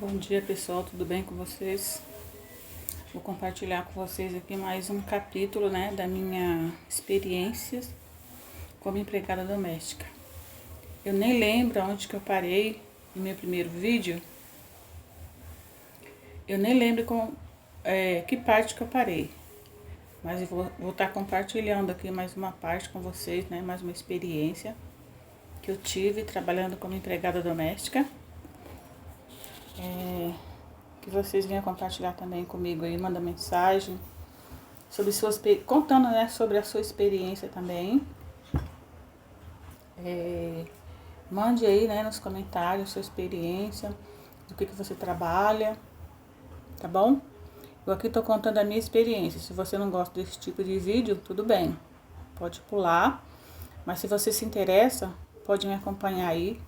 Bom dia pessoal, tudo bem com vocês? Vou compartilhar com vocês aqui mais um capítulo, da minha experiência como empregada doméstica. Eu nem lembro onde que eu parei no meu primeiro vídeo. Eu nem lembro que parte que eu parei. Mas eu vou estar compartilhando aqui mais uma parte com vocês, mais uma experiência que eu tive trabalhando como empregada doméstica. Que vocês venham compartilhar também comigo aí, manda mensagem sobre contando, sobre a sua experiência também. Mande aí, nos comentários sua experiência, do que você trabalha, tá bom? Eu aqui tô contando a minha experiência. Se você não gosta desse tipo de vídeo, tudo bem, pode pular. Mas se você se interessa, pode me acompanhar aí.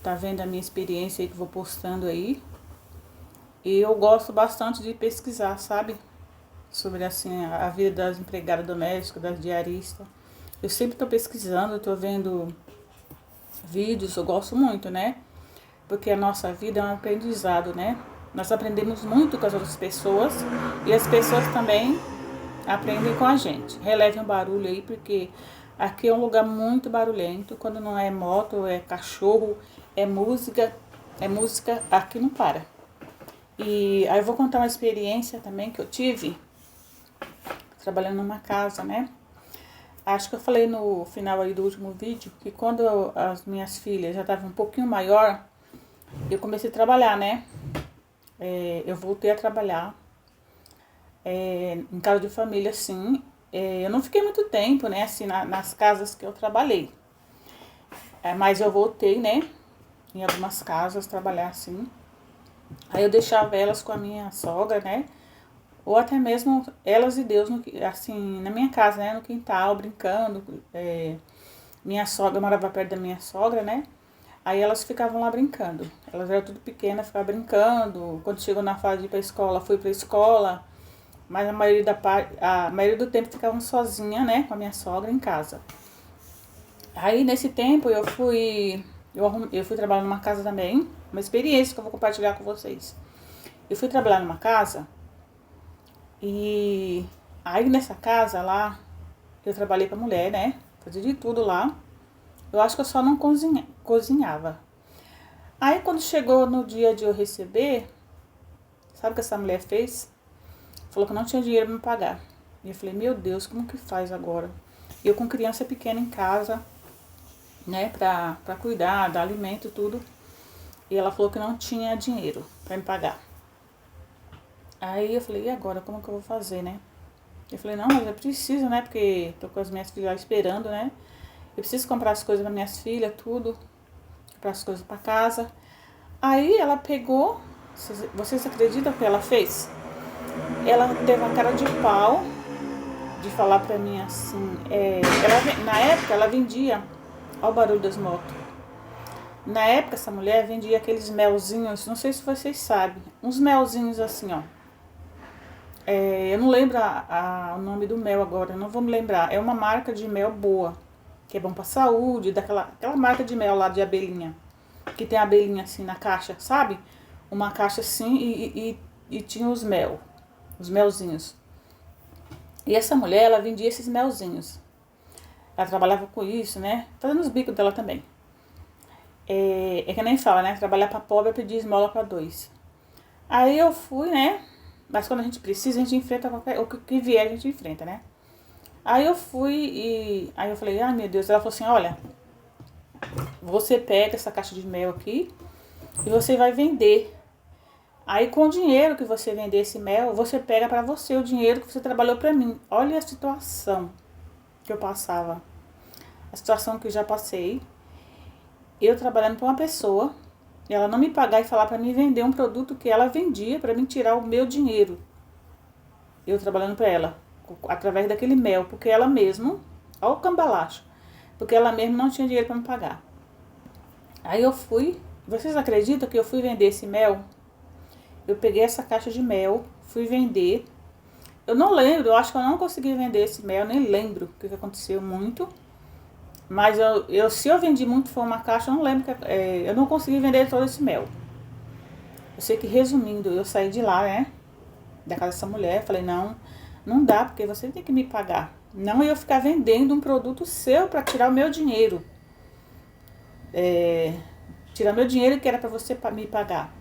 Tá vendo a minha experiência aí que eu vou postando aí. E eu gosto bastante de pesquisar, sabe? Sobre, assim, a vida das empregadas domésticas, das diaristas. Eu sempre tô pesquisando, tô vendo vídeos, eu gosto muito, Porque a nossa vida é um aprendizado, Nós aprendemos muito com as outras pessoas e as pessoas também aprendem com a gente. Relevem o barulho aí, porque aqui é um lugar muito barulhento. Quando não é moto, é cachorro, é música, aqui não para. E aí eu vou contar uma experiência também que eu tive trabalhando numa casa, Acho que eu falei no final aí do último vídeo que quando as minhas filhas já estavam um pouquinho maior, eu comecei a trabalhar, eu voltei a trabalhar em casa de família, assim. Eu não fiquei muito tempo, assim, nas casas que eu trabalhei. Mas eu voltei, em algumas casas trabalhar, assim. Aí eu deixava elas com a minha sogra, Ou até mesmo elas e Deus, assim, na minha casa, no quintal, brincando. Minha sogra, eu morava perto da minha sogra, Aí elas ficavam lá brincando. Elas eram tudo pequenas, ficavam brincando. Quando chegou na fase de ir pra escola, fui pra escola. Mas a maioria do tempo ficavam sozinha, com a minha sogra em casa. Aí nesse tempo eu fui trabalhar numa casa também. Uma experiência que eu vou compartilhar com vocês. Eu fui trabalhar numa casa e aí nessa casa lá, eu trabalhei pra mulher, Fazia de tudo lá. Eu acho que eu só não cozinhava. Aí quando chegou no dia de eu receber, sabe o que essa mulher fez? Falou que não tinha dinheiro pra me pagar. E eu falei, meu Deus, como que faz agora? Eu com criança pequena em casa, pra cuidar, dar alimento, tudo. E ela falou que não tinha dinheiro pra me pagar. Aí eu falei, e agora, como que eu vou fazer, Eu falei, não, mas eu preciso, porque tô com as minhas filhas esperando, Eu preciso comprar as coisas para minhas filhas, tudo. Comprar as coisas para casa. Aí ela pegou, vocês acreditam que ela fez? Ela teve uma cara de pau de falar pra mim assim, na época ela vendia, olha o barulho das motos. Na época essa mulher vendia aqueles melzinhos, não sei se vocês sabem, uns melzinhos assim, ó. Eu não lembro o nome do mel agora, não vou me lembrar. É uma marca de mel boa, que é bom pra saúde, aquela marca de mel lá de abelhinha, que tem a abelhinha assim na caixa, sabe? Uma caixa assim e tinha os melzinhos. E essa mulher, ela vendia esses melzinhos. Ela trabalhava com isso, Fazendo os bicos dela também. É que nem fala, Trabalhar pra pobre é pedir esmola pra dois. Aí eu fui, Mas quando a gente precisa, a gente enfrenta o que vier, a gente enfrenta, Aí eu fui aí eu falei, ai meu Deus, ela falou assim, olha, você pega essa caixa de mel aqui e você vai vender. Aí com o dinheiro que você vender esse mel, você pega pra você o dinheiro que você trabalhou pra mim. Olha a situação que eu passava. A situação que eu já passei. Eu trabalhando pra uma pessoa, ela não me pagar e falar pra mim vender um produto que ela vendia pra mim tirar o meu dinheiro. Eu trabalhando pra ela, através daquele mel, porque ela mesmo, olha o cambalacho, porque ela mesmo não tinha dinheiro pra me pagar. Aí eu fui, vocês acreditam que eu fui vender esse mel? Eu peguei essa caixa de mel, fui vender. Eu não lembro, eu acho que eu não consegui vender esse mel, nem lembro o que aconteceu muito. Mas se eu vendi muito, foi uma caixa, eu não lembro, eu não consegui vender todo esse mel. Eu sei que, resumindo, eu saí de lá, né? Da casa dessa mulher. Falei, não, não dá, porque você tem que me pagar. Não eu ficar vendendo um produto seu para tirar o meu dinheiro. Tirar meu dinheiro que era para você me pagar.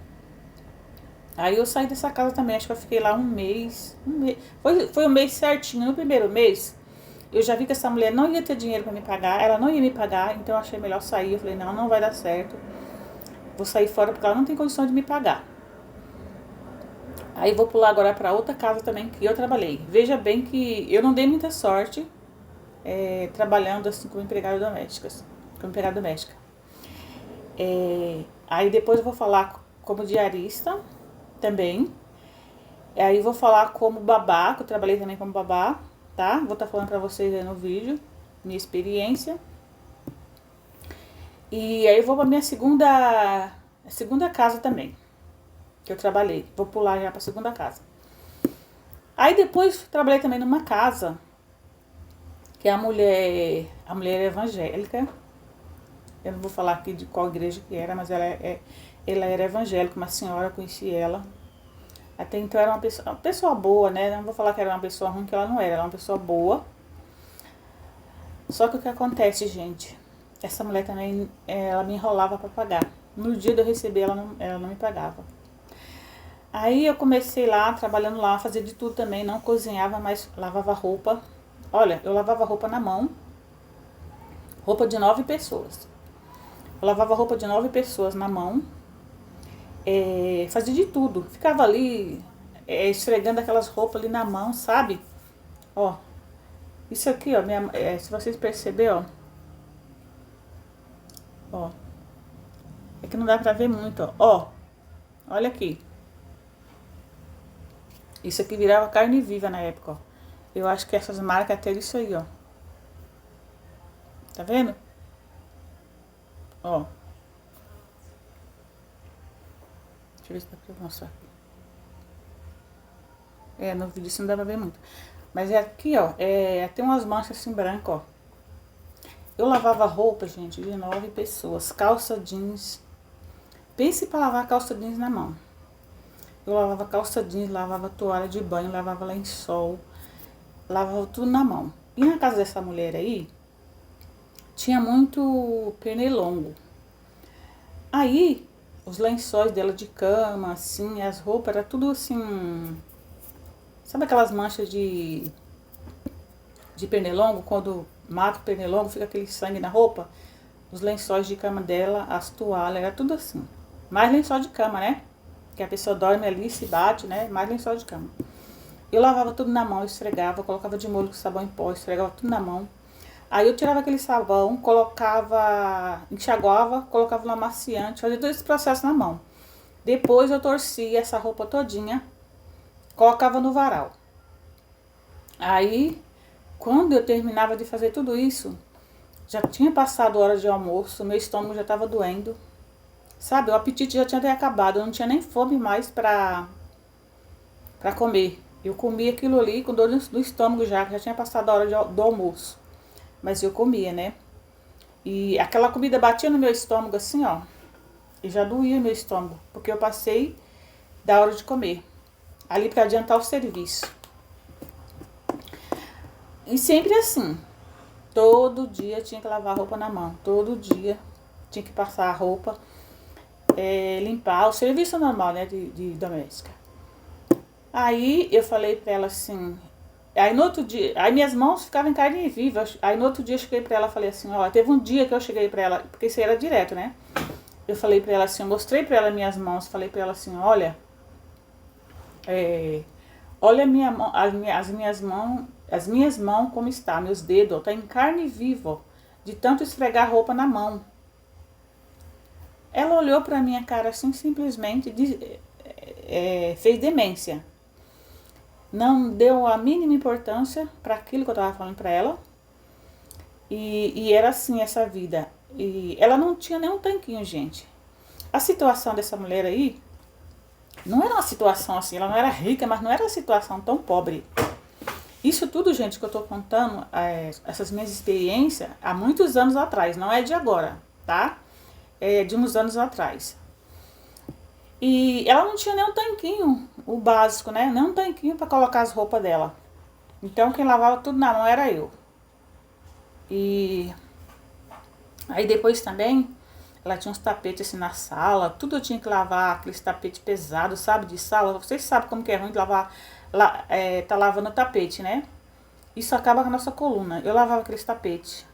Aí eu saí dessa casa também, acho que eu fiquei lá um mês. Foi um mês certinho. No primeiro mês, eu já vi que essa mulher não ia ter dinheiro para me pagar. Ela não ia me pagar, então eu achei melhor sair. Eu falei, não, não vai dar certo. Vou sair fora porque ela não tem condição de me pagar. Aí vou pular agora para outra casa também que eu trabalhei. Veja bem que eu não dei muita sorte trabalhando assim como empregada doméstica. Aí depois eu vou falar como diarista também. Aí vou falar como babá, que eu trabalhei também como babá, tá? Vou estar falando pra vocês aí no vídeo, minha experiência. E aí eu vou pra minha segunda casa também, que eu trabalhei. Vou pular já pra segunda casa. Aí depois trabalhei também numa casa, que a mulher é evangélica. Eu não vou falar aqui de qual igreja que era, mas ela era evangélica, uma senhora, eu conheci ela. Até então era uma pessoa boa, né? Não vou falar que era uma pessoa ruim, que ela não era. Ela era uma pessoa boa. Só que o que acontece, gente? Essa mulher também, ela me enrolava pra pagar. No dia de eu receber, ela não me pagava. Aí eu comecei lá, trabalhando lá, fazia de tudo também. Não cozinhava, mas lavava roupa. Olha, eu lavava roupa na mão. Roupa de 9 pessoas. Eu lavava roupa de 9 pessoas na mão. Fazia de tudo. Ficava ali esfregando aquelas roupas ali na mão, sabe? Ó, isso aqui, ó, se vocês perceberem, ó, é que não dá pra ver muito, ó, olha aqui. Isso aqui virava carne viva na época, ó. Eu acho que essas marcas até isso aí, ó. Tá vendo? Ó. Deixa eu ver se dá pra mostrar aqui. No vídeo isso não dá pra ver muito. Mas é aqui, ó, tem umas manchas assim brancas, ó. Eu lavava roupa, gente, de 9 pessoas. Calça jeans. Pense pra lavar calça jeans na mão. Eu lavava calça jeans, lavava toalha de banho, lavava lençol. Lavava tudo na mão. E na casa dessa mulher aí, tinha muito pernilongo. Aí, os lençóis dela de cama, assim, as roupas, era tudo assim... Sabe aquelas manchas de pernilongo? Quando mata o pernilongo, fica aquele sangue na roupa. Os lençóis de cama dela, as toalhas, era tudo assim. Mais lençol de cama, né? Que a pessoa dorme ali, se bate, né? Mais lençol de cama. Eu lavava tudo na mão, esfregava, colocava de molho com sabão em pó, esfregava tudo na mão. Aí eu tirava aquele sabão, enxaguava, colocava no amaciante, fazia todo esse processo na mão. Depois eu torcia essa roupa todinha, colocava no varal. Aí, quando eu terminava de fazer tudo isso, já tinha passado a hora de almoço, meu estômago já estava doendo. Sabe, o apetite já tinha até acabado, eu não tinha nem fome mais pra comer. Eu comia aquilo ali com dor no estômago já, que já tinha passado a hora do almoço. Mas eu comia, né? E aquela comida batia no meu estômago assim, ó. E já doía meu estômago, porque eu passei da hora de comer. Ali pra adiantar o serviço. E sempre assim. Todo dia tinha que lavar a roupa na mão. Todo dia tinha que passar a roupa, limpar. O serviço normal, né, de doméstica. Aí eu falei pra ela assim... Aí no outro dia... Aí minhas mãos ficavam em carne viva. Aí no outro dia eu cheguei pra ela e falei assim... Ó, teve um dia que eu cheguei pra ela... Porque isso era direto, né? Eu falei pra ela assim... Eu mostrei pra ela minhas mãos. Falei pra ela assim... Olha... olha as minhas mãos como está. Meus dedos, ó, tá em carne viva, ó, de tanto esfregar roupa na mão. Ela olhou pra minha cara assim, simplesmente fez demência. Não deu a mínima importância para aquilo que eu tava falando pra ela. E era assim essa vida. E ela não tinha nem um tanquinho, gente. A situação dessa mulher aí não era uma situação assim, ela não era rica, mas não era uma situação tão pobre. Isso tudo, gente, que eu tô contando, essas minhas experiências, há muitos anos atrás, não é de agora, tá? É de uns anos atrás. E ela não tinha nem um tanquinho, o básico, né? Nem um tanquinho para colocar as roupas dela. Então quem lavava tudo na mão era eu. E aí depois também, ela tinha uns tapetes assim na sala, tudo eu tinha que lavar, aqueles tapetes pesados, sabe, de sala. Vocês sabem como que é ruim de lavar, tá lavando o tapete, né? Isso acaba com a nossa coluna. Eu lavava aqueles tapetes.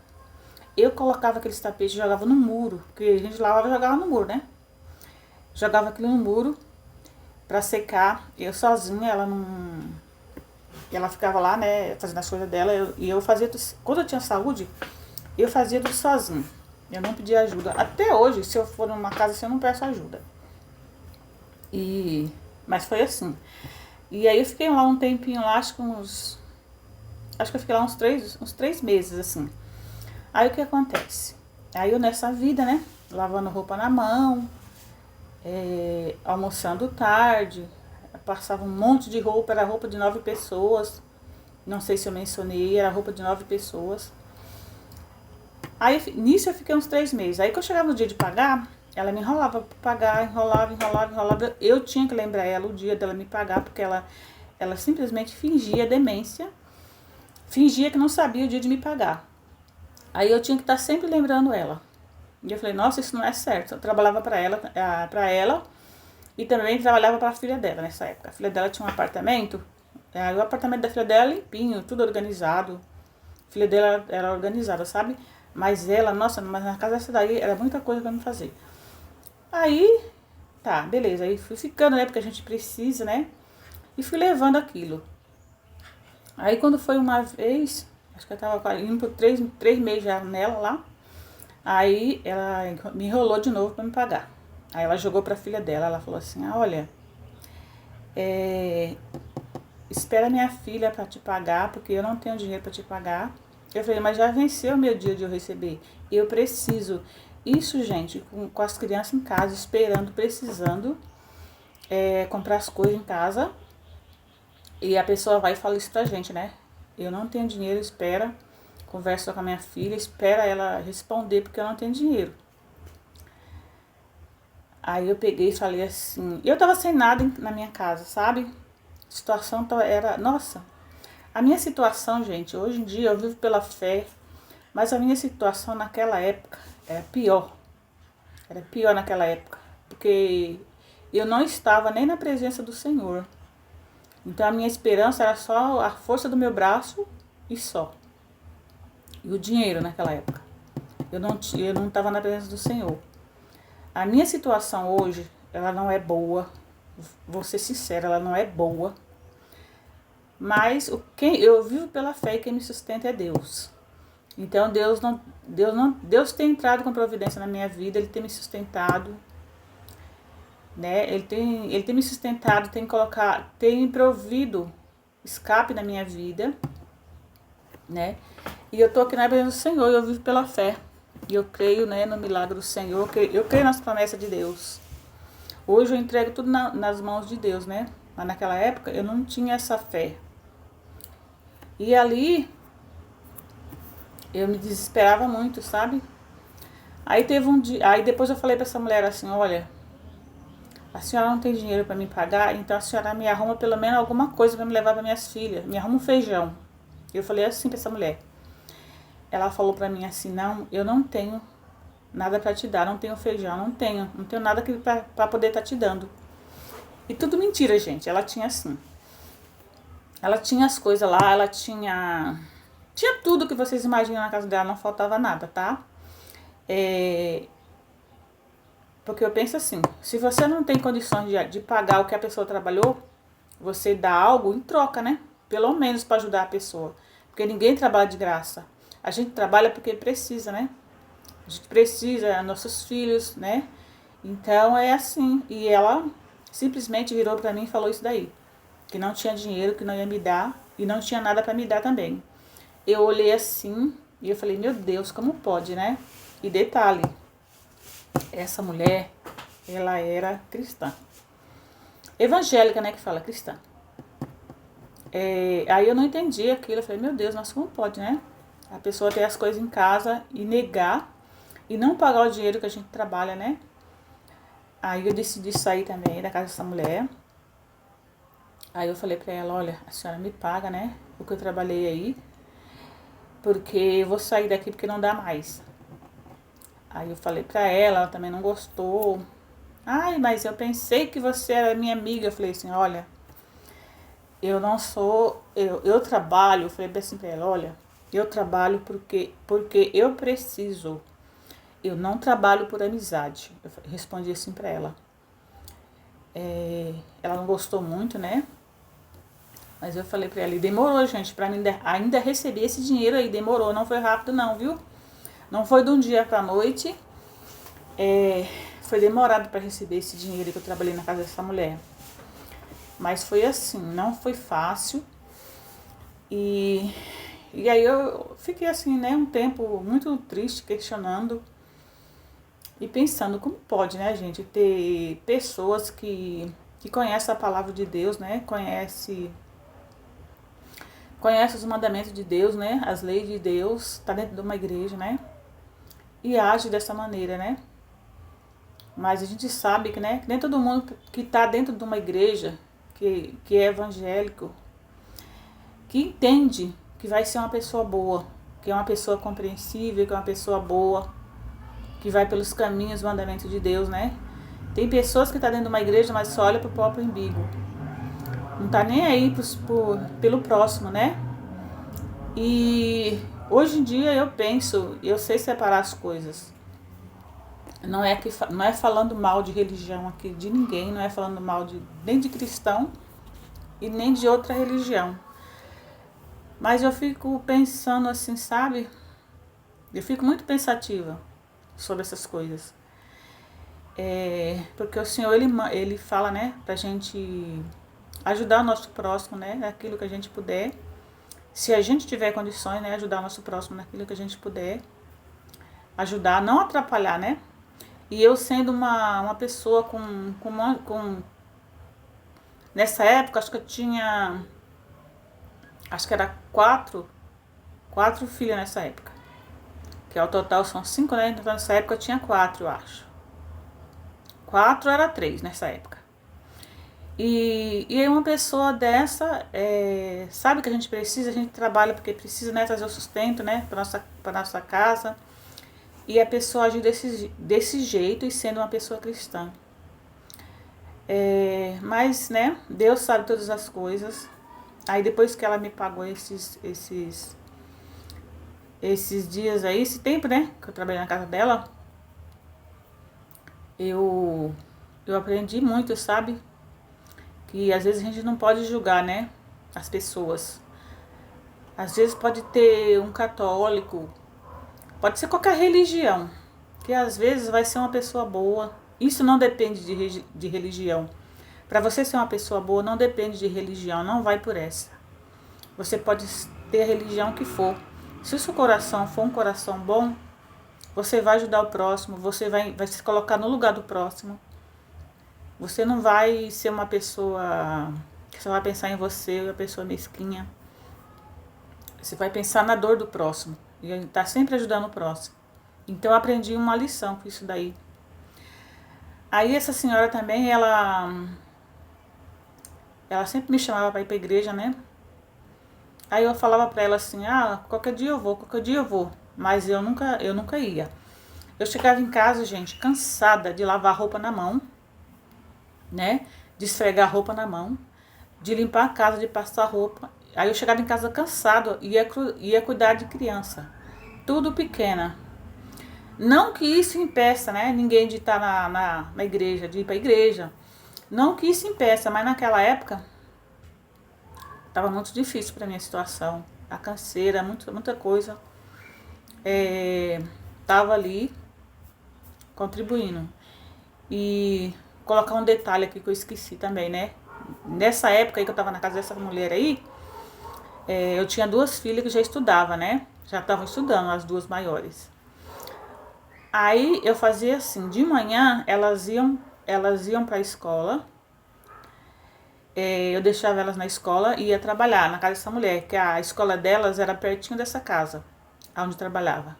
Eu colocava aqueles tapetes e jogava no muro, porque a gente lavava e jogava no muro, né? Jogava aquilo no muro pra secar. Eu sozinha, ela não... Ela ficava lá, né, fazendo as coisas dela. E eu fazia tudo. Quando eu tinha saúde, eu fazia tudo sozinha. Eu não pedia ajuda. Até hoje, se eu for numa casa assim, eu não peço ajuda. Mas foi assim. E aí eu fiquei lá um tempinho lá, acho que eu fiquei lá uns 3 meses, assim. Aí o que acontece? Aí eu nessa vida, né? Lavando roupa na mão, almoçando tarde, passava um monte de roupa, era roupa de 9 pessoas. Não sei se eu mencionei, era roupa de 9 pessoas. Aí nisso eu fiquei uns 3 meses. Aí quando eu chegava no dia de pagar, ela me enrolava pra pagar, enrolava. Eu tinha que lembrar ela o dia dela me pagar, porque ela simplesmente fingia demência, fingia que não sabia o dia de me pagar. Aí eu tinha que estar sempre lembrando ela. E eu falei, nossa, isso não é certo. Eu trabalhava pra ela e também trabalhava pra filha dela nessa época. A filha dela tinha um apartamento, aí o apartamento da filha dela era limpinho, tudo organizado. A filha dela era organizada, sabe? Mas ela, nossa, mas na casa dessa daí era muita coisa pra me fazer. Aí, tá, beleza. Aí fui ficando, né? Porque a gente precisa, né? E fui levando aquilo. Aí quando foi uma vez, acho que eu tava indo por 3 meses já nela lá. Aí ela me enrolou de novo pra me pagar. Aí ela jogou pra filha dela, ela falou assim, olha, espera minha filha pra te pagar, porque eu não tenho dinheiro pra te pagar. Eu falei, mas já venceu o meu dia de eu receber. Eu preciso. Isso, gente, com as crianças em casa, esperando, precisando comprar as coisas em casa. E a pessoa vai e fala isso pra gente, né? Eu não tenho dinheiro, espera. Conversa com a minha filha, espera ela responder, porque eu não tenho dinheiro. Aí eu peguei e falei assim... Eu tava sem nada na minha casa, sabe? A situação era... Nossa... A minha situação, gente, hoje em dia eu vivo pela fé, mas a minha situação naquela época era pior. Era pior naquela época, porque eu não estava nem na presença do Senhor. Então a minha esperança era só a força do meu braço e só. E o dinheiro naquela época. Eu não estava na presença do Senhor. A minha situação hoje, ela não é boa. Vou ser sincera, ela não é boa. Mas eu vivo pela fé e quem me sustenta é Deus. Então Deus tem entrado com providência na minha vida, Ele tem me sustentado, né? Ele tem me sustentado, tem provido escape na minha vida, né? E eu tô aqui na presença do Senhor, eu vivo pela fé. E eu creio, né, no milagre do Senhor, eu creio nas promessas de Deus. Hoje eu entrego tudo nas mãos de Deus, né? Mas naquela época eu não tinha essa fé. E ali, eu me desesperava muito, sabe? Aí teve um dia, aí depois eu falei pra essa mulher assim, olha, a senhora não tem dinheiro pra me pagar, então a senhora me arruma pelo menos alguma coisa pra me levar pra minhas filhas, me arruma um feijão. Eu falei assim pra essa mulher. Ela falou pra mim assim, não, eu não tenho nada pra te dar, não tenho feijão, não tenho nada pra poder estar te dando. E tudo mentira, gente, ela tinha assim. Ela tinha as coisas lá, ela tinha tudo que vocês imaginam na casa dela, não faltava nada, tá? Porque eu penso assim, se você não tem condições de pagar o que a pessoa trabalhou, você dá algo em troca, né? Pelo menos para ajudar a pessoa. Porque ninguém trabalha de graça. A gente trabalha porque precisa, né? A gente precisa, nossos filhos, né? Então é assim. E ela simplesmente virou pra mim e falou isso daí. Que não tinha dinheiro, que não ia me dar. E não tinha nada pra me dar também. Eu olhei assim e eu falei, meu Deus, como pode, né? E detalhe, essa mulher, ela era cristã. Evangélica, né, que fala cristã. Aí eu não entendi aquilo, eu falei, meu Deus, mas como pode, né? A pessoa ter as coisas em casa e negar e não pagar o dinheiro que a gente trabalha, né? Aí eu decidi sair também da casa dessa mulher. Aí eu falei pra ela, olha, a senhora me paga, né? O que eu trabalhei aí. Porque eu vou sair daqui porque não dá mais. Aí eu falei pra ela também não gostou. Ai, mas eu pensei que você era minha amiga. Eu falei assim, olha, eu não sou, eu trabalho, eu falei assim pra ela, olha, eu trabalho porque eu preciso. Eu não trabalho por amizade. Eu respondi assim pra ela. Ela não gostou muito, né? Mas eu falei pra ela, e demorou, gente, pra mim ainda receber esse dinheiro aí, demorou, não foi rápido não, viu? Não foi de um dia pra noite, foi demorado pra receber esse dinheiro que eu trabalhei na casa dessa mulher. Mas foi assim, não foi fácil. E aí eu fiquei assim, né, um tempo muito triste, questionando e pensando como pode, né, gente, ter pessoas que conhecem a palavra de Deus, né, conhece os mandamentos de Deus, né, as leis de Deus, tá dentro de uma igreja, né, e age dessa maneira, né. Mas a gente sabe que, né, que nem todo mundo que tá dentro de uma igreja, que é evangélico, que entende que vai ser uma pessoa boa, que é uma pessoa compreensível, que é uma pessoa boa, que vai pelos caminhos, mandamentos de Deus, né? Tem pessoas que estão dentro de uma igreja, mas só olha pro próprio umbigo. Não tá nem aí pelo próximo, né? E hoje em dia eu penso, eu sei separar as coisas. Não é falando mal de religião aqui de ninguém, não é falando mal nem de cristão e nem de outra religião. Mas eu fico pensando assim, sabe? Eu fico muito pensativa sobre essas coisas. Porque o Senhor, ele fala, né, pra gente ajudar o nosso próximo, né, naquilo que a gente puder. Se a gente tiver condições, né, ajudar o nosso próximo naquilo que a gente puder. Ajudar, não atrapalhar, né? E eu sendo uma pessoa com nessa época, acho que eu tinha, acho que era quatro filhas nessa época. Que ao total são 5, né? Então nessa época eu tinha 4, eu acho. 4 era 3 nessa época. E aí uma pessoa dessa, sabe que a gente trabalha porque precisa, né, trazer o sustento, né, para nossa casa. E a pessoa agir desse jeito e sendo uma pessoa cristã. Mas, né, Deus sabe todas as coisas. Aí depois que ela me pagou esses dias aí, esse tempo, né, que eu trabalhei na casa dela, eu aprendi muito, sabe? Que às vezes a gente não pode julgar, né, as pessoas. Às vezes pode ter um católico, pode ser qualquer religião, que às vezes vai ser uma pessoa boa. Isso não depende de religião. Para você ser uma pessoa boa, não depende de religião, não vai por essa. Você pode ter a religião que for. Se o seu coração for um coração bom, você vai ajudar o próximo, você vai se colocar no lugar do próximo. Você não vai ser uma pessoa que só vai pensar em você, uma pessoa mesquinha. Você vai pensar na dor do próximo e estar sempre ajudando o próximo. Então eu aprendi uma lição com isso daí. Aí essa senhora também, ela sempre me chamava para ir para a igreja, né? Aí eu falava para ela assim, qualquer dia eu vou. Mas eu nunca ia. Eu chegava em casa, gente, cansada de lavar roupa na mão, né? De esfregar roupa na mão, de limpar a casa, de passar roupa. Aí eu chegava em casa cansado e ia cuidar de criança. Tudo pequena. Não que isso impeça, né? Ninguém de estar na igreja, de ir para a igreja. Não que isso impeça, mas naquela época estava muito difícil para mim a situação. A canseira, muita coisa. Tava ali contribuindo. E colocar um detalhe aqui que eu esqueci também, né? Nessa época aí que eu tava na casa dessa mulher aí, eu tinha 2 filhas que já estudavam, né? Já estavam estudando, as 2 maiores. Aí eu fazia assim, de manhã elas iam para a escola. Eu deixava elas na escola e ia trabalhar na casa dessa mulher, que a escola delas era pertinho dessa casa, onde trabalhava.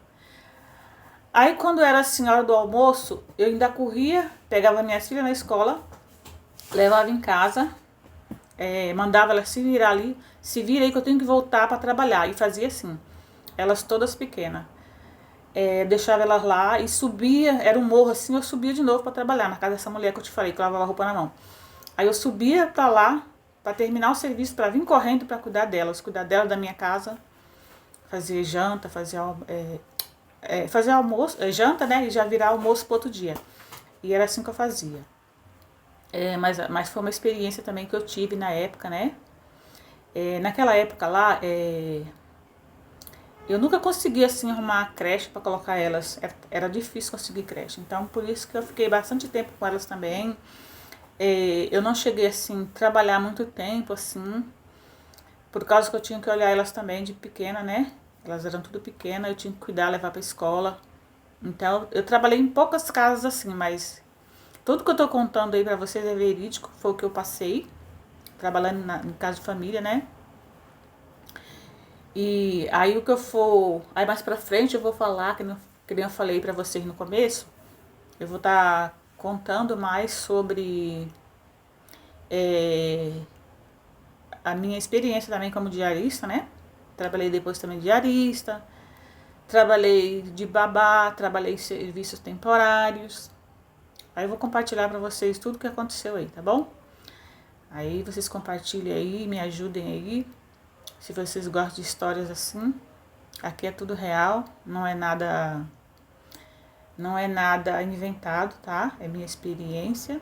Aí quando era assim, a hora do almoço, eu ainda corria, pegava minhas filhas na escola, levava em casa, mandava elas se virar ali, se vira aí que eu tenho que voltar para trabalhar. E fazia assim, elas todas pequenas. Deixava elas lá e subia, era um morro assim, eu subia de novo para trabalhar, na casa dessa mulher que eu te falei, que lavava roupa na mão. Aí eu subia para lá, para terminar o serviço, para vir correndo para cuidar delas da minha casa, fazer janta, fazer almoço, janta, né, e já virar almoço pro outro dia. E era assim que eu fazia. Mas foi uma experiência também que eu tive na época, né? Naquela época lá, eu nunca consegui assim arrumar a creche para colocar elas. Era difícil conseguir creche. Então por isso que eu fiquei bastante tempo com elas também. Eu não cheguei assim trabalhar muito tempo assim, por causa que eu tinha que olhar elas também de pequena, né? Elas eram tudo pequenas, eu tinha que cuidar, levar para escola. Então eu trabalhei em poucas casas assim, mas tudo que eu tô contando aí pra vocês é verídico, foi o que eu passei, trabalhando em casa de família, né? E aí o que eu for. Aí mais pra frente eu vou falar, que nem eu falei pra vocês no começo, eu vou estar contando mais sobre a minha experiência também como diarista, né? Trabalhei depois também de diarista, trabalhei de babá, trabalhei em serviços temporários. Aí eu vou compartilhar pra vocês tudo que aconteceu aí, tá bom? Aí vocês compartilhem aí, me ajudem aí. Se vocês gostam de histórias assim, aqui é tudo real, não é nada inventado, tá? É minha experiência.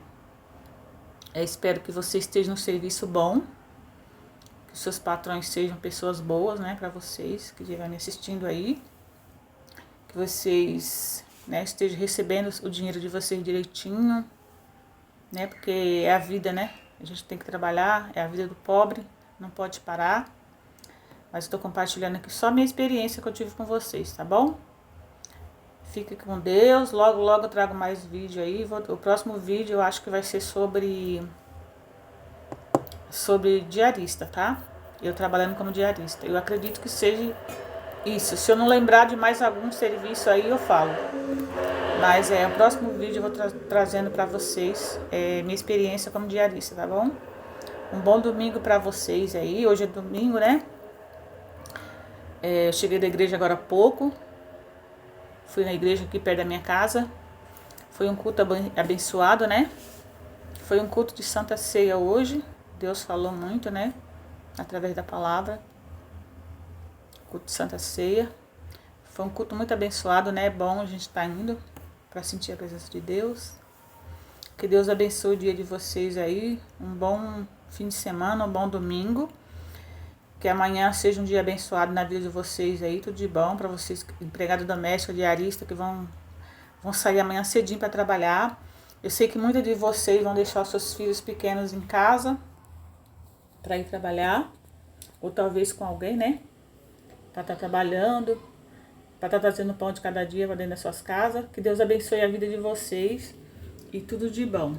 Espero que você esteja num serviço bom, que os seus patrões sejam pessoas boas, né, para vocês que estiverem me assistindo aí, que vocês, né, estejam recebendo o dinheiro de vocês direitinho, né, porque é a vida, né? A gente tem que trabalhar, é a vida do pobre, não pode parar. Mas estou compartilhando aqui só a minha experiência que eu tive com vocês, tá bom? Fique com Deus. Logo, logo eu trago mais vídeo aí. O próximo vídeo eu acho que vai ser sobre diarista, tá? Eu trabalhando como diarista. Eu acredito que seja isso. Se eu não lembrar de mais algum serviço aí, eu falo. Mas o próximo vídeo eu vou trazendo pra vocês minha experiência como diarista, tá bom? Um bom domingo pra vocês aí. Hoje é domingo, né? Eu cheguei da igreja agora há pouco. Fui na igreja aqui perto da minha casa. Foi um culto abençoado, né? Foi um culto de Santa Ceia hoje. Deus falou muito, né? Através da palavra. Culto de Santa Ceia. Foi um culto muito abençoado, né? É bom a gente estar indo para sentir a presença de Deus. Que Deus abençoe o dia de vocês aí. Um bom fim de semana, um bom domingo. Que amanhã seja um dia abençoado na vida de vocês aí, tudo de bom para vocês, empregado doméstico, diarista, que vão sair amanhã cedinho para trabalhar. Eu sei que muitos de vocês vão deixar os seus filhos pequenos em casa para ir trabalhar, ou talvez com alguém, né? Para estar trabalhando, para estar trazendo pão de cada dia para dentro das suas casas. Que Deus abençoe a vida de vocês e tudo de bom.